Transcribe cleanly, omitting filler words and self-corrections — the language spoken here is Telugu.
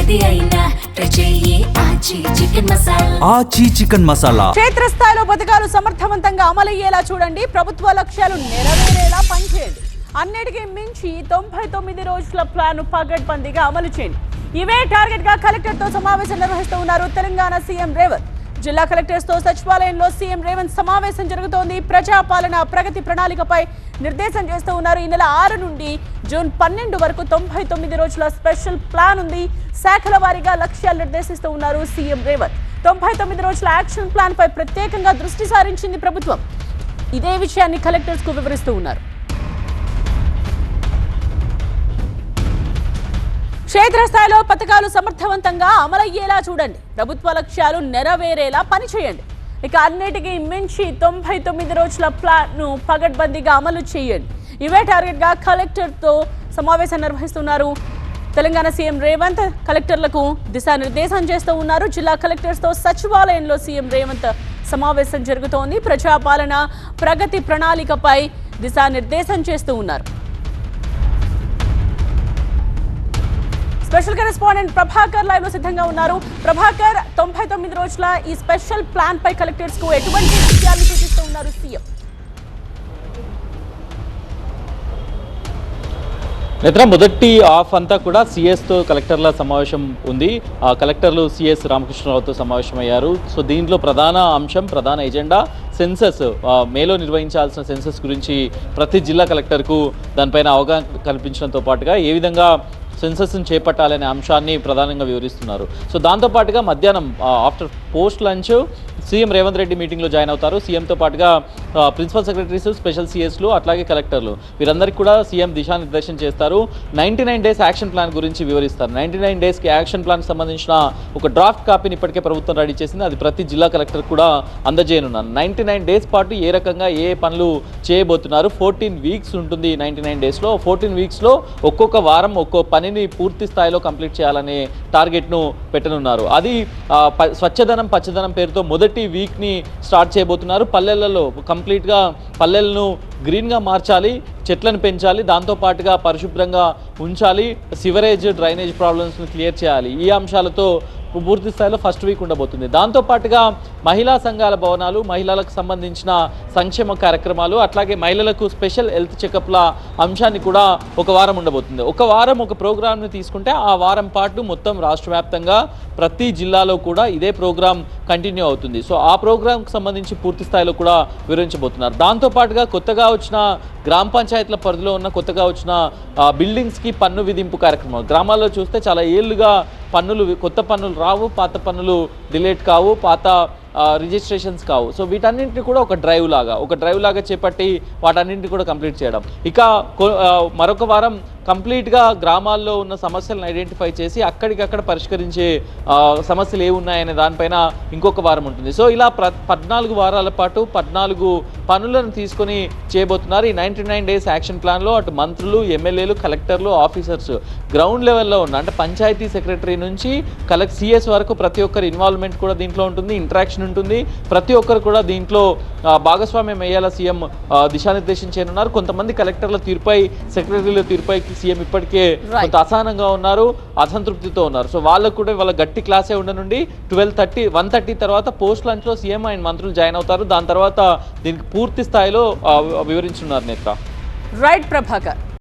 ఆచి చికెన్ మసాలా క్షేత్రస్థాయిలో పథకాలు సమర్థవంతంగా అమలయ్యేలా చూడండి. ప్రభుత్వ లక్ష్యాలు నెరవేరేలా పనిచేయండి. అన్నిటికీ మించి 99 రోజుల ప్లాన్ పగడ్బందీగా అమలు చేయండి. ఇవే టార్గెట్ గా కలెక్టర్ తో సమావేశం నిర్వహిస్తూ ఉన్నారు తెలంగాణ సీఎం రేవంత్. జిల్లా కలెక్టర్స్ తో సచివాలయంలో సీఎం రేవంత్ సమావేశం జరుగుతోంది. ప్రజాపాలన ప్రగతి ప్రణాళికపై నిర్దేశం చేస్తూ ఉన్నారు. ఈ నెల 6 నుండి జూన్ 12 వరకు 99 రోజుల స్పెషల్ ప్లాన్ ఉంది. శాఖల వారీగా లక్ష్యాలు నిర్దేశిస్తూ ఉన్నారు సీఎం రేవంత్. 99 రోజుల యాక్షన్ ప్లాన్ పై ప్రత్యేకంగా దృష్టి సారించింది ప్రభుత్వం. ఇదే విషయాన్ని కలెక్టర్స్ కు వివరిస్తూ ఉన్నారు. క్షేత్రస్థాయిలో పథకాలు సమర్థవంతంగా అమలయ్యేలా చూడండి. ప్రభుత్వ లక్ష్యాలు నెరవేరేలా పనిచేయండి. ఇక అన్నిటికీ మించి 99 రోజుల ప్లాన్ను పగడ్బందీగా అమలు చేయండి. ఇవే టార్గెట్గా కలెక్టర్తో సమావేశం నిర్వహిస్తున్నారు తెలంగాణ సీఎం రేవంత్. కలెక్టర్లకు దిశానిర్దేశం చేస్తూ ఉన్నారు. జిల్లా కలెక్టర్స్తో సచివాలయంలో సీఎం రేవంత్ సమావేశం జరుగుతోంది. ప్రజాపాలన ప్రగతి ప్రణాళికపై దిశానిర్దేశం చేస్తూ ఉన్నారు. స్పెషల్ కరెస్పాండెంట్ ప్రభాకర్ లైవ్ లో సిద్ధంగా ఉన్నారు. ప్రభాకర్, 99 రోజుల ఈ స్పెషల్ ప్లాన్ పై కలెక్టర్స్ కు ఎటువంటి విషయాలు సూచిస్తూ ఉన్నారు సీఎం? నేత్ర మొదటి ఆఫ్ అంతా కూడా సిఎస్తో కలెక్టర్ల సమావేశం ఉంది. కలెక్టర్లు సిఎస్ రామకృష్ణరావుతో సమావేశమయ్యారు. సో దీంట్లో ప్రధాన అంశం, ప్రధాన ఎజెండా సెన్సస్, మేలో నిర్వహించాల్సిన సెన్సస్ గురించి ప్రతి జిల్లా కలెక్టర్కు దానిపైన అవగాహన కల్పించడంతో పాటుగా ఏ విధంగా సెన్సస్ని చేపట్టాలనే అంశాన్ని ప్రధానంగా వివరిస్తున్నారు. సో దాంతోపాటుగా మధ్యాహ్నం after post lunch CM Revanth Reddy మీటింగ్లో జాయిన్ అవుతారు. సీఎంతో పాటుగా ప్రిన్సిపల్ సెక్రటరీస్, స్పెషల్ సిఎస్లు, అట్లాగే కలెక్టర్లు వీరందరికీ కూడా సీఎం దిశానిర్దేశం చేస్తారు. 99 డేస్ యాక్షన్ ప్లాన్ గురించి వివరిస్తారు. 99 డేస్కి యాక్షన్ ప్లాన్కి సంబంధించిన ఒక డ్రాఫ్ట్ కాపీని ఇప్పటికే ప్రభుత్వం రెడీ చేసింది. అది ప్రతి జిల్లా కలెక్టర్ కూడా అందజేయనున్నారు. 99 డేస్ పాటు ఏ రకంగా ఏ పనులు చేయబోతున్నారు. 14 వీక్స్ ఉంటుంది 99 డేస్లో. 14 వీక్స్లో ఒక్కొక్క వారం ఒక్కో పనిని పూర్తి స్థాయిలో కంప్లీట్ చేయాలనే టార్గెట్ను పెట్టనున్నారు. అది స్వచ్ఛదనం పచ్చదనం పేరుతో మొదటి వీక్ని స్టార్ట్ చేయబోతున్నారు. పల్లెలలో కంప్లీట్గా పల్లెలను గ్రీన్గా మార్చాలి, చెట్లను పెంచాలి, దాంతోపాటుగా పరిశుభ్రంగా ఉంచాలి, సివరేజ్ డ్రైనేజ్ ప్రాబ్లమ్స్ని క్లియర్ చేయాలి. ఈ అంశాలతో పూర్తి స్థాయిలో ఫస్ట్ వీక్ ఉండబోతుంది. దాంతోపాటుగా మహిళా సంఘాల భవనాలు, మహిళలకు సంబంధించిన సంక్షేమ కార్యక్రమాలు, అట్లాగే మహిళలకు స్పెషల్ హెల్త్ చెకప్ల అంశాన్ని కూడా ఒక వారం ఉండబోతుంది. ఒక వారం ఒక ప్రోగ్రామ్ని తీసుకుంటే ఆ వారం పాటు మొత్తం రాష్ట్ర వ్యాప్తంగా ప్రతి జిల్లాలో కూడా ఇదే ప్రోగ్రాం కంటిన్యూ అవుతుంది. సో ఆ ప్రోగ్రాంకి సంబంధించి పూర్తి స్థాయిలో కూడా వివరించబోతున్నారు. దాంతోపాటుగా కొత్తగా వచ్చిన గ్రామ పంచాయతీల పరిధిలో ఉన్న కొత్తగా వచ్చిన బిల్డింగ్స్కి పన్ను విధింపు కార్యక్రమం. గ్రామాల్లో చూస్తే చాలా ఏళ్ళుగా కొత్త పన్నులు రావు, పాత పన్నులు డిలేట్ కావు, పాత రిజిస్ట్రేషన్స్ కావు. సో వీటన్నింటినీ కూడా ఒక డ్రైవ్ లాగా చేపట్టి వాటన్నింటినీ కూడా కంప్లీట్ చేయడం. ఇక మరొక వారం కంప్లీట్గా గ్రామాల్లో ఉన్న సమస్యలను ఐడెంటిఫై చేసి అక్కడికక్కడ పరిష్కరించే సమస్యలు ఏ ఉన్నాయనే దానిపైన ఇంకొక వారం ఉంటుంది. సో ఇలా 14 వారాల పాటు 14 పనులను తీసుకొని చేయబోతున్నారు. ఈ 99 డేస్ యాక్షన్ ప్లాన్లో అటు మంత్రులు, ఎమ్మెల్యేలు, కలెక్టర్లు, ఆఫీసర్స్ గ్రౌండ్ లెవెల్లో ఉన్న అంటే పంచాయతీ సెక్రటరీ నుంచి సిఎస్ వరకు ప్రతి ఒక్కరి ఇన్వాల్వ్మెంట్ కూడా దీంట్లో ఉంటుంది, ఇంటరాక్షన్ ఉంటుంది. ప్రతి ఒక్కరు కూడా దీంట్లో భాగస్వామ్యం అయ్యేలా సీఎం దిశానిర్దేశం చేయనున్నారు. కొంతమంది కలెక్టర్ల తీరుపై, సెక్రటరీల తీరుపై సీఎం ఇప్పటికే కొంత అసహనంగా ఉన్నారు, అసంతృప్తితో ఉన్నారు. సో వాళ్ళకు కూడా వాళ్ళ గట్టి క్లాసే ఉండనుండి 1:30 తర్వాత పోస్ట్ లంచ్లో సీఎం అండ్ మంత్రులు జాయిన్ అవుతారు. దాని తర్వాత దీనికి పూర్తి స్థాయిలో వివరించున్నారు నేత్ర. రైట్ ప్రభాకర్.